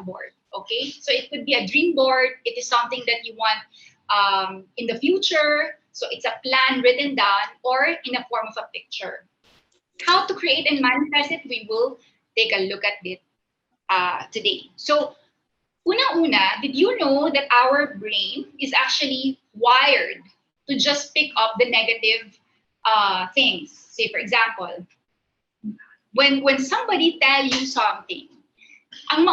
board. Okay, so it could be a dream board. It is something that you want in the future. So it's a plan written down or in a form of a picture. How to create and manifest it, we will take a look at it today. So una-una, did you know that our brain is actually wired to just pick up the negative things? Say, for example, when somebody tell you something, ang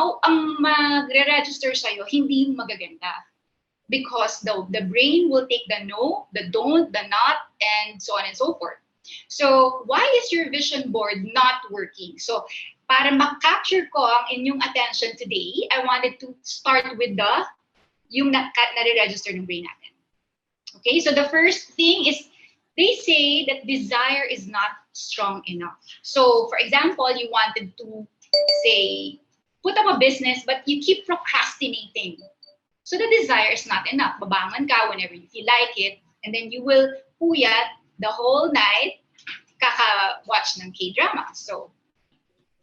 magre-register sa'yo, hindi magaganda. Because the brain will take the no, the don't, the not, and so on and so forth. So, why is your vision board not working? So, para ma-capture ko ang inyong attention today, I wanted to start with yung nare-register ng brain natin. Okay, so the first thing is, they say that desire is not strong enough. So, for example, you wanted to, say, put up a business, but you keep procrastinating. So the desire is not enough. Babangon ka whenever you feel like it, and then you will puyat the whole night, kaka-watch ng K-drama. So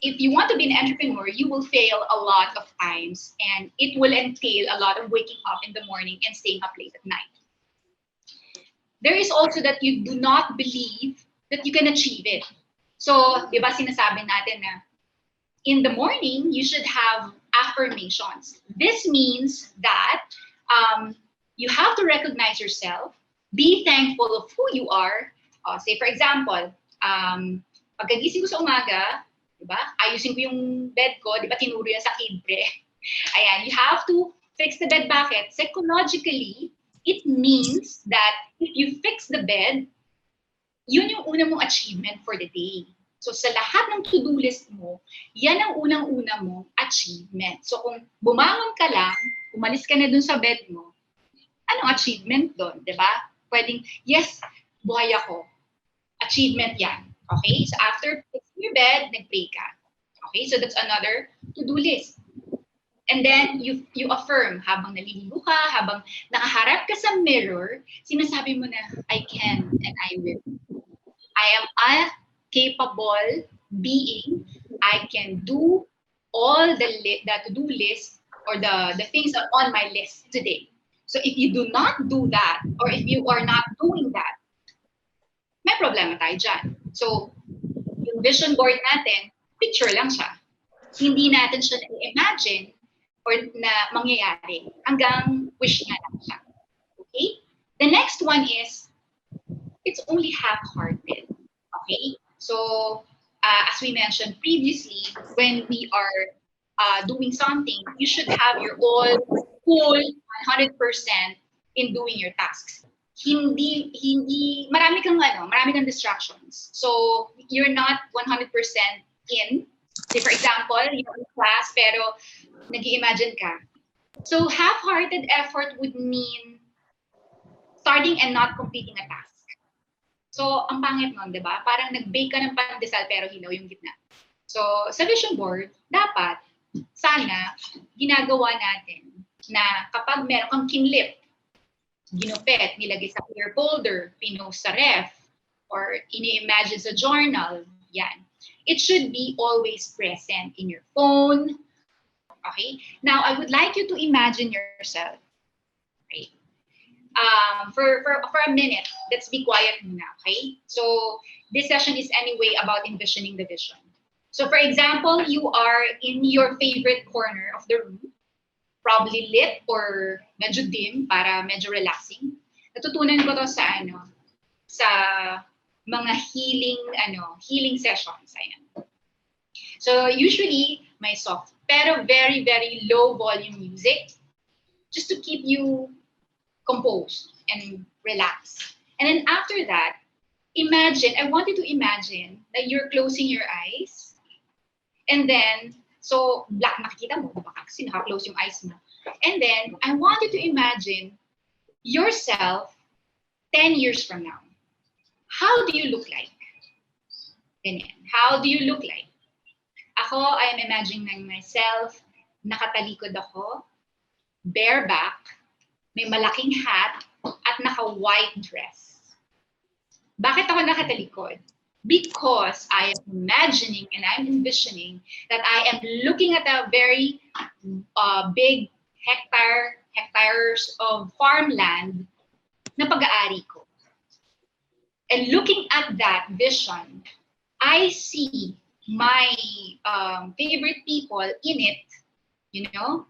if you want to be an entrepreneur, you will fail a lot of times, and it will entail a lot of waking up in the morning and staying up late at night. There is also that you do not believe that you can achieve it. So, di ba sinasabi natin na in the morning, you should have affirmations. This means that you have to recognize yourself, be thankful of who you are. Say, for example, pagkagising ko sa umaga, diba? Ayusin ko yung bed ko, diba tinuro yan sa kidbre. Ayan, you have to fix the bed. Bakit? Psychologically, it means that if you fix the bed, yun yung una mong achievement for the day. So sa lahat ng to-do list mo, yan ang unang-una mong achievement. So kung bumangon ka lang, umalis ka na dun sa bed mo, anong achievement dun, di ba? Pwedeng, yes, buhay ako. Achievement yan. Okay? So after fixing your bed, nag-pray ka. Okay? So that's another to-do list. And then you affirm, habang naliligo ka, habang nakaharap ka sa mirror, sinasabi mo na, I can and I will. I am a capable being. I can do all the to-do list or the things that are on my list today. So if you do not do that, or if you are not doing that, may problema tayo dyan. So yung vision board natin, picture lang siya. Hindi natin siya na-imagine or na mangyayari. Hanggang wish nga lang siya. Okay? The next one is, it's only half-hearted. Okay? So, as we mentioned previously, when we are doing something, you should have your all full 100% in doing your tasks. Marami kang distractions. So, you're not 100% in. Say, for example, you're in class, pero nag-i-imagine ka. So, half-hearted effort would mean starting and not completing a task. So, ang pangit nun, di ba? Parang nag-bake ka ng pandesal pero hilaw yung gitna. So, sa vision board, dapat, sana, ginagawa natin na kapag meron kang kinlip, ginupit, nilagay sa clear folder, pinost sa ref, or ini-imagine sa journal, yan. It should be always present in your phone. Okay? Now, I would like you to imagine yourself. Okay? For a minute, let's be quiet muna, okay? So, this session is anyway about envisioning the vision. So, for example, you are in your favorite corner of the room, probably lit or medyo dim para medyo relaxing. Natutunan ko to sa mga healing sessions. Ayan. So, usually, may soft, pero very, very low volume music just to keep you composed and relaxed. And then after that, I want you to imagine that you're closing your eyes. And then, so black nakikita mo, kasi naka-close yung eyes mo. And then, I want you to imagine yourself 10 years from now. How do you look like? Ganyan. How do you look like? Ako, I am imagining myself, nakatalikod ako, bareback, may malaking hat, at naka-white dress. Bakit ako nakatalikod? because I am imagining and I'm envisioning that I am looking at a very big hectares of farmland na pag-aari ko. And looking at that vision, I see my favorite people in it, you know.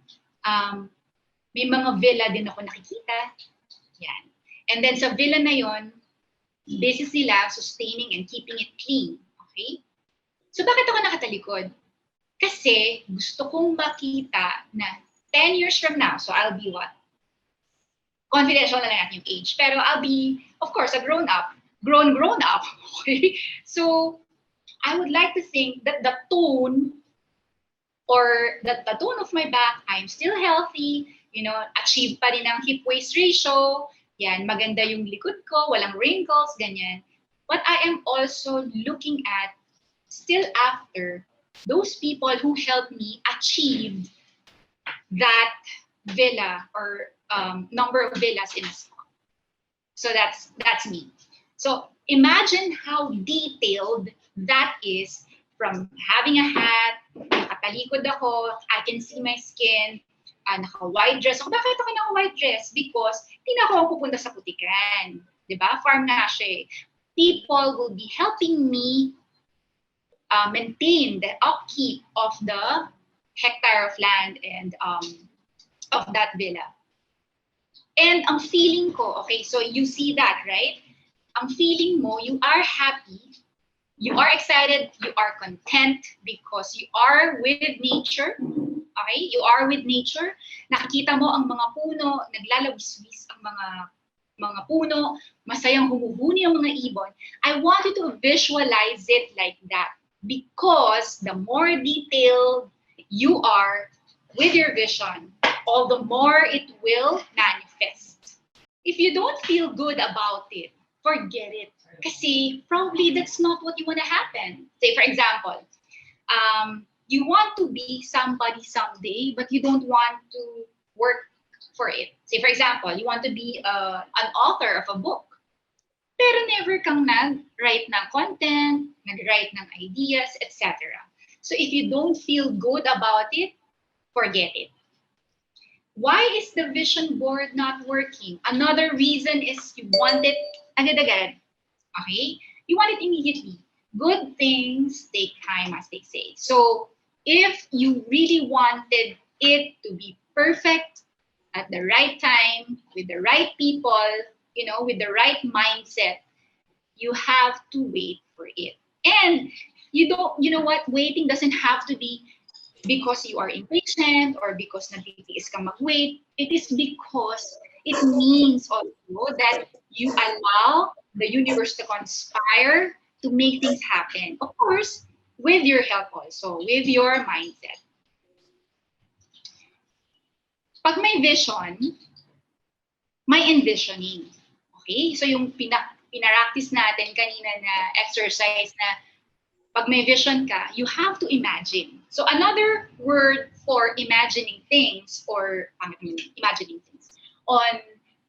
May mga villa din ako nakikita. Yan. And then sa villa na yon, busy sila sustaining and keeping it clean. Okay? So bakit ako nakatalikod? Kasi gusto kong makita na 10 years from now, so I'll be what? Confidential na lang natin yung age. Pero I'll be, of course, a grown up. Grown up. Okay? So I would like to think that the tone or that the tone of my back, I'm still healthy, you know, achieve pa rin ang hip-waist ratio, yan, maganda yung likod ko, walang wrinkles, ganyan. But I am also looking at, still after, those people who helped me achieve that villa or number of villas in a spot. So that's me. So imagine how detailed that is, from having a hat, nakatalikod ako, I can see my skin, naka-white dress ako. Bakit ako naka-white dress? Because hindi na ako pupunta sa putikan. Diba? Farm na siya. People will be helping me maintain the upkeep of the hectare of land and of that villa. And ang feeling ko, okay, so you see that, right? Ang feeling mo, you are happy, you are excited, you are content because you are with nature. Okay? You are with nature. Nakikita mo ang mga puno, naglalawis-wis ang mga puno, masayang humuhuni ang mga ibon. I want you to visualize it like that because the more detailed you are with your vision, all the more it will manifest. If you don't feel good about it, forget it. Kasi probably that's not what you want to happen. Say, for example, you want to be somebody someday, but you don't want to work for it. Say, for example, you want to be an author of a book, pero never kang nag-write ng content, nag-write ng ideas, etc. So if you don't feel good about it, forget it. Why is the vision board not working? Another reason is you want it agad-agad. Okay? You want it immediately. Good things take time, as they say. So if you really wanted it to be perfect at the right time, with the right people, you know, with the right mindset, you have to wait for it. And you know what? Waiting doesn't have to be because you are impatient or because nagtitiis ka mag-wait. It is because it means also that you allow the universe to conspire to make things happen. Of course, with your help also, with your mindset. Pag may vision, may envisioning. Okay? So yung pinaractice natin kanina na exercise na pag may vision ka, you have to imagine. So another word for imagining things or imagining things on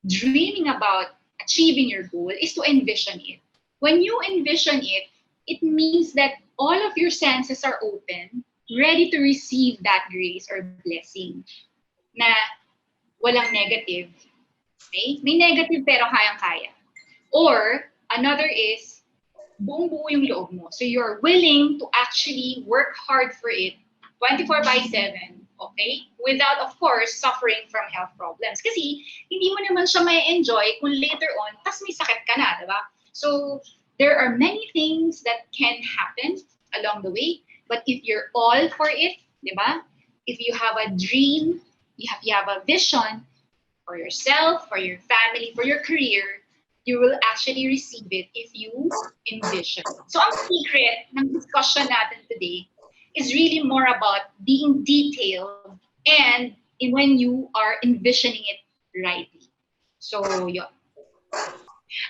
dreaming about achieving your goal is to envision it. When you envision it, it means that all of your senses are open, ready to receive that grace or blessing na walang negative. Okay? May negative pero kayang-kaya. Or another is buong-buo yung loob mo. So you're willing to actually work hard for it 24/7, okay? Without, of course, suffering from health problems. Kasi hindi mo naman siya may enjoy kung later on, tas may sakit ka na, diba? So there are many things that can happen along the way. But if you're all for it, diba? If you have a dream, you have a vision for yourself, for your family, for your career, you will actually receive it if you envision. So ang secret ng discussion natin today is really more about being detailed and when you are envisioning it rightly. So yun.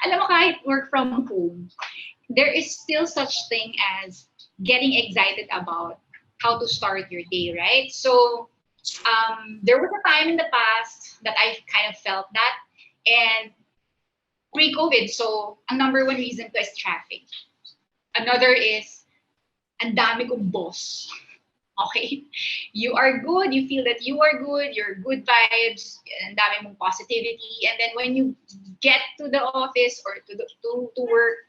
Alam mo, kahit work from home, there is still such thing as getting excited about how to start your day, right? So there was a time in the past that I kind of felt that, and pre-COVID, so ang number one reason to is traffic. Another is, ang dami kong boss. Okay? You are good, you feel that you are good, you're good vibes, ang dami mong positivity, and then when you get to the office or to work,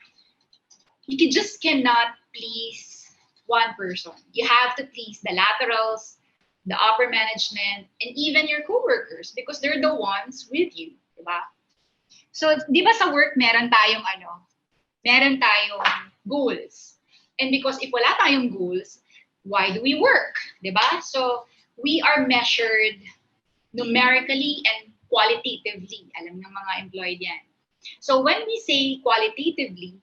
just cannot please one person. You have to please the laterals, the upper management, and even your coworkers because they're the ones with you, diba? So, di ba sa work meron tayong goals. And because if wala tayong goals, why do we work? Diba? So, we are measured numerically and qualitatively. Alam ng mga employed yan. So, when we say qualitatively,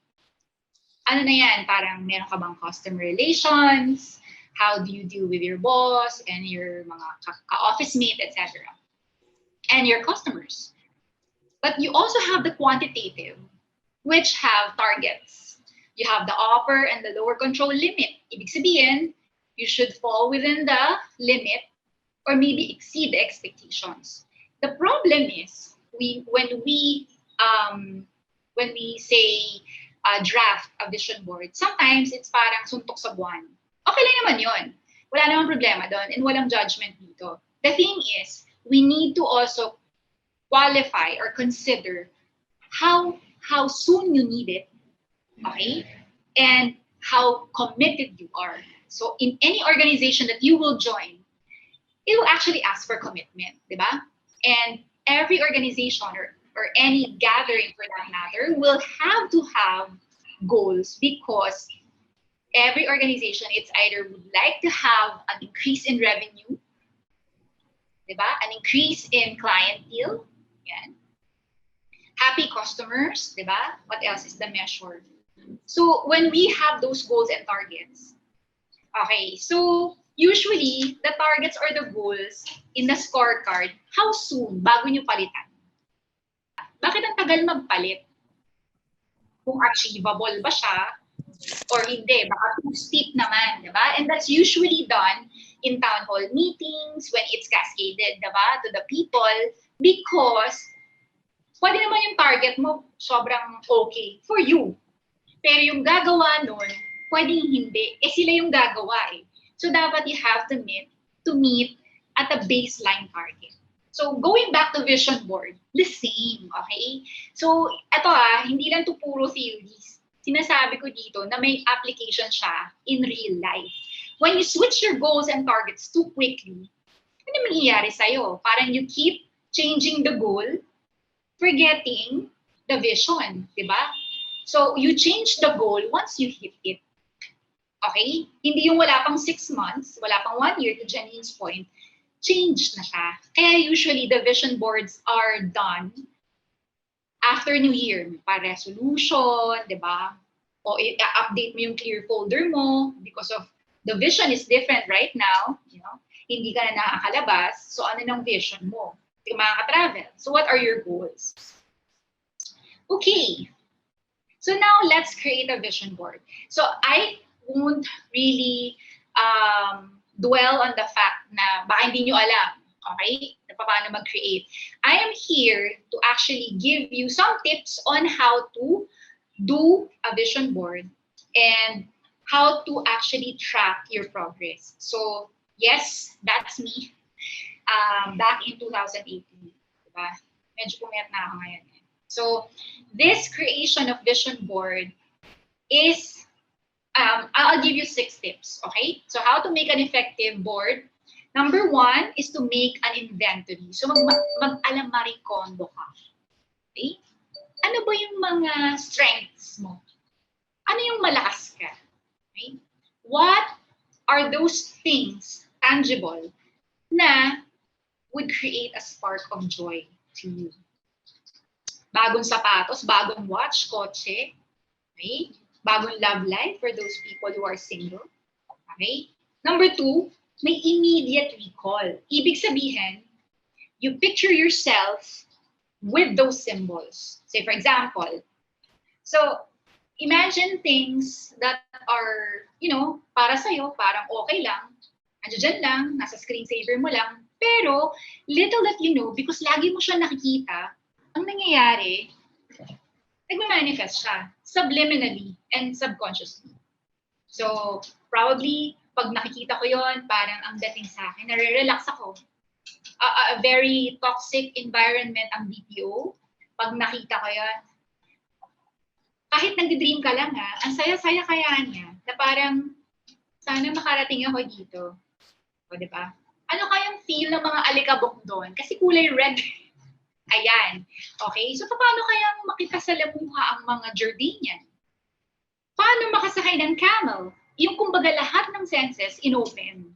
ano na yan? Parang meron ka bang customer relations? How do you deal with your boss and your mga ka-office mate, etc. And your customers. But you also have the quantitative, which have targets. You have the upper and the lower control limit. Ibig sabihin, you should fall within the limit or maybe exceed the expectations. The problem is, when we say draft a vision board, sometimes it's parang suntok sa buwan. Okay lang naman yun. Wala namang problema doon and walang judgment dito. The thing is, we need to also qualify or consider how soon you need it, okay? And how committed you are. So in any organization that you will join, it will actually ask for commitment, di ba? And every organization or any gathering for that matter will have to have goals because every organization, it's either would like to have an increase in revenue, di ba? An increase in clientele, yan. Happy customers, di ba? What else is the measure? So when we have those goals and targets, okay, so usually the targets or the goals in the scorecard, how soon bago nyo palitan? Bakit ang tagal magpalit? Kung achievable ba siya or hindi? Baka too steep naman, di ba? And that's usually done in town hall meetings when it's cascaded, di ba, to the people because pwede naman yung target mo sobrang okay for you. Pero yung gagawa nun, pwedeng hindi. Eh sila yung gagawa eh. So dapat you have to meet at a baseline target. So going back to vision board, the same, okay? So ito hindi lang to puro theories. Sinasabi ko dito na may application siya in real life. When you switch your goals and targets too quickly, ano mangyayari sa'yo? Parang you keep changing the goal, forgetting the vision, di ba? So, you change the goal once you hit it. Okay? Hindi yung wala pang 6 months, wala pang 1 year to Janine's point, change na siya. Kaya usually, the vision boards are done after New Year. Pa-resolution, di ba? O i-update mo yung clear folder mo because of the vision is different right now. You know? Hindi ka na nakakalabas. So, ano ng vision mo? Hindi ka makaka-travel. So, what are your goals? Okay. So now let's create a vision board. So I won't really dwell on the fact na baka hindi nyo alam, okay, na paano mag-create. I am here to actually give you some tips on how to do a vision board and how to actually track your progress. So yes, that's me back in 2018. Diba? Medyo pumayat na ako ngayon. So this creation of vision board is, I'll give you 6 tips, okay? So how to make an effective board. Number 1 is to make an inventory. So mag-alamarikondo ka. Okay? Ano ba yung mga strengths mo? Ano yung malakas ka? Okay? What are those things, tangible, na would create a spark of joy to you? Bagong sapatos, bagong watch, kotse, okay? Bagong love life for those people who are single, okay? Number 2, may immediate recall. Ibig sabihin, you picture yourself with those symbols. Say, for example, so imagine things that are, you know, para sa'yo, parang okay lang, andyan lang, nasa screensaver mo lang, pero little that you know, because lagi mo siya nakikita, ang nangyayari, nagma-manifest siya subliminally and subconsciously. So, probably, pag nakikita ko yon, parang ang dating sa akin, nare-relax ako. A very toxic environment ang BPO. Pag nakita ko yon, kahit nag-dream ka lang ang saya-saya kaya niya, na parang, sana makarating ako dito. O, di ba? Ano kayang feel ng mga alikabok doon? Kasi kulay red. Ayan. Okay? So, paano kayang makikasalamuha ang mga Jordanian? Paano makasakay ng camel? Yung kumbaga lahat ng senses in-open.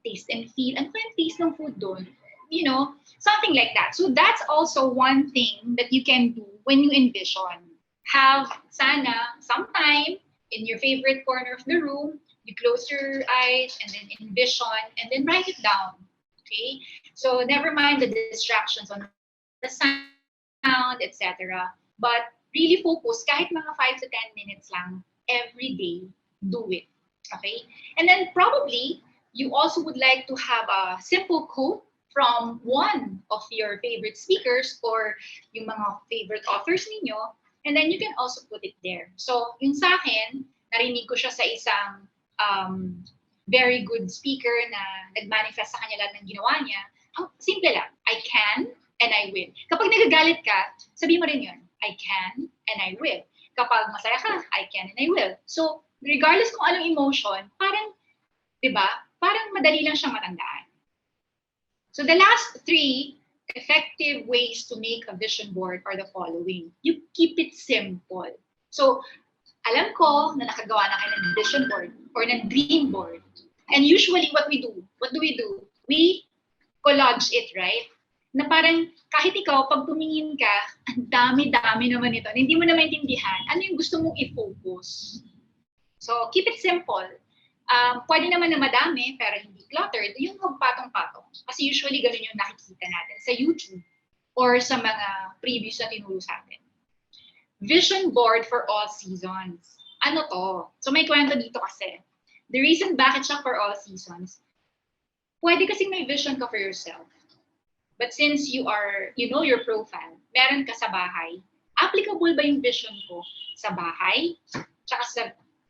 Taste and feel. Ano kayang taste ng food doon? You know, something like that. So, that's also one thing that you can do when you envision. Have, sana, sometime, in your favorite corner of the room, you close your eyes and then envision and then write it down. Okay? So never mind the distractions on the sound, etc. But really focus, kahit mga 5 to 10 minutes lang, every day, do it. Okay? And then probably, you also would like to have a simple quote from one of your favorite speakers or yung mga favorite authors ninyo, and then you can also put it there. So, yun sa akin, narinig ko siya sa isang very good speaker na nag-manifest sa kanya lahat ng ginawa niya. Ang simple lang, I can and I will. Kapag nagagalit ka, sabihin mo rin yun, I can and I will. Kapag masaya ka, I can and I will. So, regardless kung anong emotion, parang, di ba, parang madali lang siyang matandaan. So, the last 3 effective ways to make a vision board are the following. You keep it simple. So, alam ko na nakagawa na kayo ng vision board or ng dream board. And usually, what do we do? We collage it, right? Na parang kahit ikaw, pag tumingin ka, ang dami-dami naman ito. Hindi mo na maintindihan ano yung gusto mong i-focus. So, keep it simple. Pwede naman na madami, pero hindi cluttered, yung magpatong-patong. Kasi usually, ganun yung nakikita natin sa YouTube or sa mga previews na tinuro sa atin. Vision board for all seasons. Ano to? So, may kwento dito kasi. The reason bakit siya for all seasons, pwede kasing may vision ka for yourself. But since you know your profile, meron ka sa bahay, applicable ba yung vision ko sa bahay, tsaka sa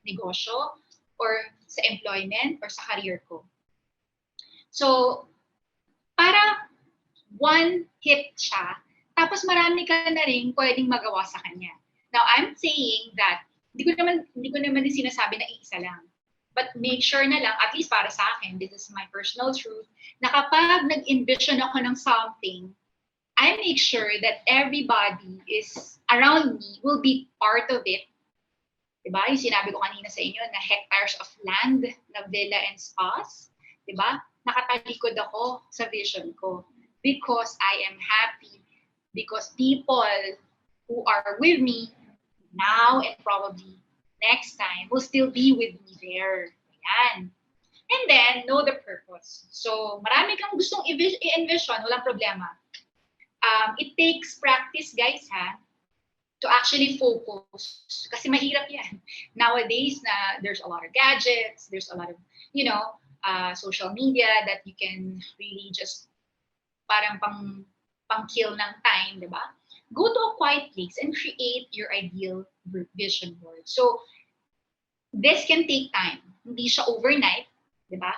negosyo, or sa employment, or sa career ko? So, para one hit siya, tapos marami ka na rin pwedeng magawa sa kanya. Now, I'm saying that, hindi ko naman din sinasabi na iisa lang. But make sure na lang, at least para sa akin, this is my personal truth, na kapag nag-envision ako ng something, I make sure that everybody is around me will be part of it. Diba? Yung sinabi ko kanina sa inyo na hectares of land, na villa and spas. Diba? Nakatalikod ako sa vision ko because I am happy. Because people who are with me now and probably next time will still be with me there. Ayan. And then, know the purpose. So, marami kang gustong i-envision, walang problema. It takes practice, guys, to actually focus. Kasi mahirap yan. Nowadays, there's a lot of gadgets, there's a lot of, social media that you can really just parang pang-kill ng time, di ba? Go to a quiet place and create your ideal vision board. So, this can take time. Hindi siya overnight, di ba?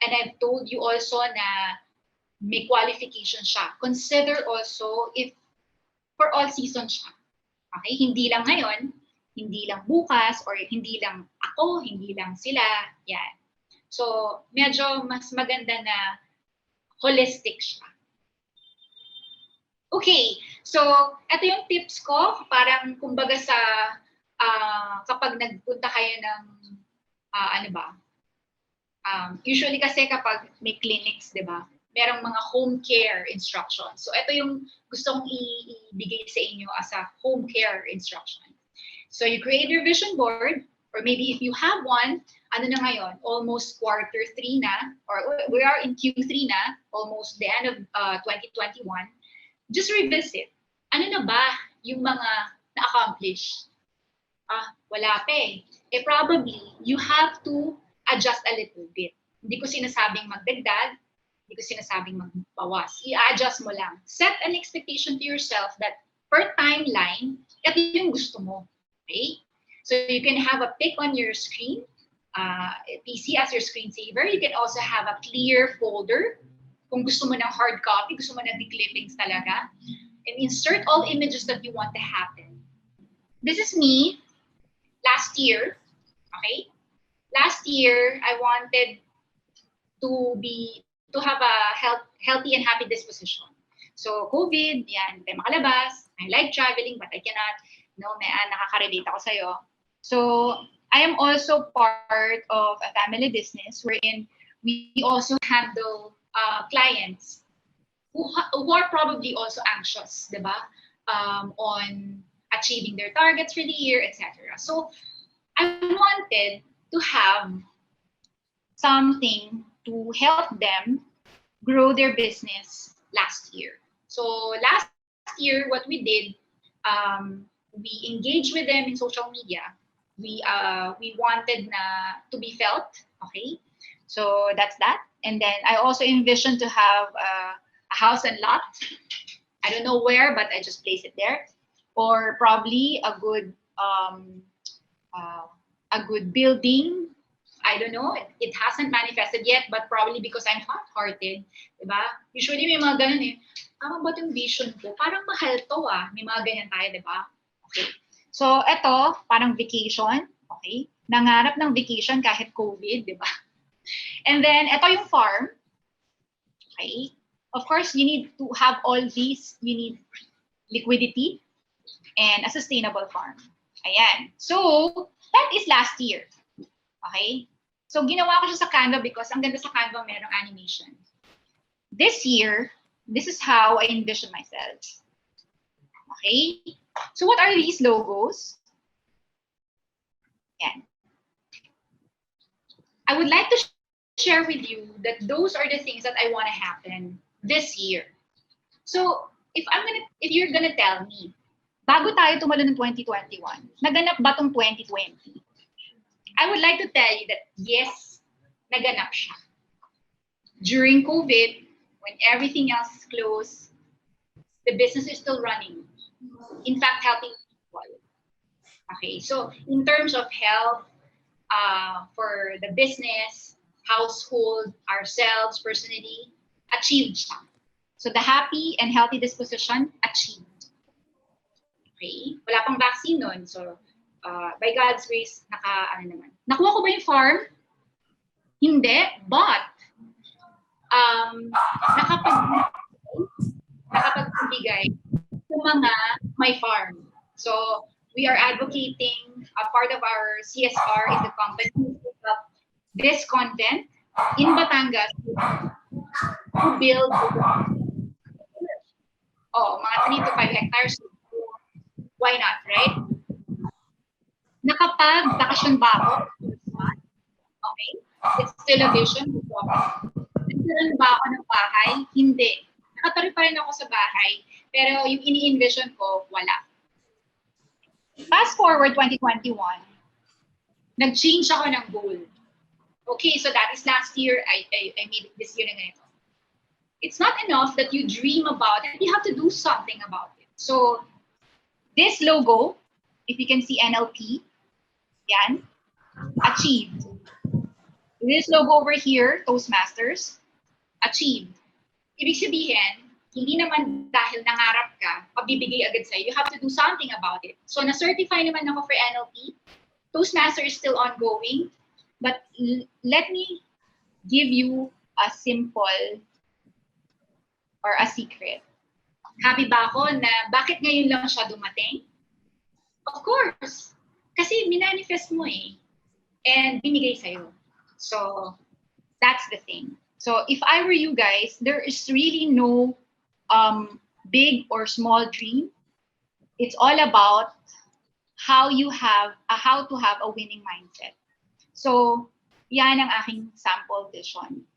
And I've told you also na may qualification siya. Consider also if for all seasons siya. Okay? Hindi lang ngayon, hindi lang bukas, or hindi lang ako, hindi lang sila. Yan. So, medyo mas maganda na holistic siya. Okay. So, ito yung tips ko. Parang, kumbaga sa, kapag nagpunta kayo ng, usually kasi kapag may clinics, di ba? Merong mga home care instructions. So, ito yung gusto kong ibigay sa inyo as a home care instruction. So, you create your vision board, or maybe if you have one, ano na ngayon, almost quarter 3 na, or we are in Q3 na, almost the end of 2021, just revisit. Ano na ba yung mga na-accomplish? Wala pa eh. Probably, you have to adjust a little bit. Hindi ko sinasabing magdagdag, hindi ko sinasabing magbawas. I-adjust mo lang. Set an expectation to yourself that per timeline, ito yung gusto mo. Okay? So you can have a pic on your screen, PC as your screensaver. You can also have a clear folder. Kung gusto mo ng hard copy, gusto mo ng clippings talaga. And insert all images that you want to happen. This is me last year. Okay? Last year, I wanted to have a healthy and happy disposition. So COVID, yan, tayo makalabas. I like traveling, but I cannot. No, nakaka-relate ako sa'yo. So I am also part of a family business wherein we also handle clients who are probably also anxious, diba? On achieving their targets for the year, etc. So I wanted to have something to help them grow their business last year. So last year, what we did, we engaged with them in social media. We wanted to be felt, okay? So that's that. And then I also envisioned to have a house and lot. I don't know where, but I just place it there. Or probably a good building. I don't know. It hasn't manifested yet, but probably because I'm hot-hearted, diba? Usually may mga ganun eh. Tama ba yung vision ko? Parang mahal to ah. May mga ganyan tayo, diba? Okay. So, eto, parang vacation. Okay. Nangarap ng vacation kahit COVID, diba? And then, eto yung farm. Okay. Of course, you need to have all these. You need liquidity and a sustainable farm. Ayan. So, that is last year. Okay? So, ginawa ko siya sa Canva because ang ganda sa Canva merong animation. This year, this is how I envision myself. Okay? So, what are these logos? Yan. I would like to share with you that those are the things that I want to happen this year. So, if you're gonna tell me, bago tayo tumalo ng 2021, naganap ba tong 2020? I would like to tell you that yes, naganap siya. During COVID, when everything else is closed, the business is still running. In fact, helping people. Okay, so in terms of health, for the business, household, ourselves, personally, achieved siya. So the happy and healthy disposition, achieved. Okay, wala pang vaccine nun. So by God's grace, nakuha ko ba yung farm? Hindi, but nakapagbigay sa mga may farm. So we are advocating, a part of our CSR in the company to put up this content in Batangas to build mga 3 to 5 hectares. Why not, right? Nakapag-bakasyon ba ako? Okay. It's still a vision. Nagkaroon ba ako ng bahay? Hindi. Nakatari pa rin ako sa bahay. Pero yung ini-envision ko, wala. Fast forward 2021, nag-change ako ng goal. Okay, so that is last year. I made it this year na ganito. It's not enough that you dream about it. You have to do something about it. So, this logo, if you can see NLP, yan, achieved. This logo over here, Toastmasters, achieved. Ibig sabihin, hindi naman dahil nangarap ka, pabibigay agad sa'yo. You have to do something about it. So, na-certify naman ako for NLP. Toastmaster is still ongoing. But let me give you a simple or a secret. Happy ba ako na bakit ngayon lang siya dumating? Of course. Kasi minanifest mo eh. And binigay sa'yo. So, that's the thing. So, if I were you guys, there is really no big or small dream. It's all about how to have a winning mindset. So, yan ang aking sample vision.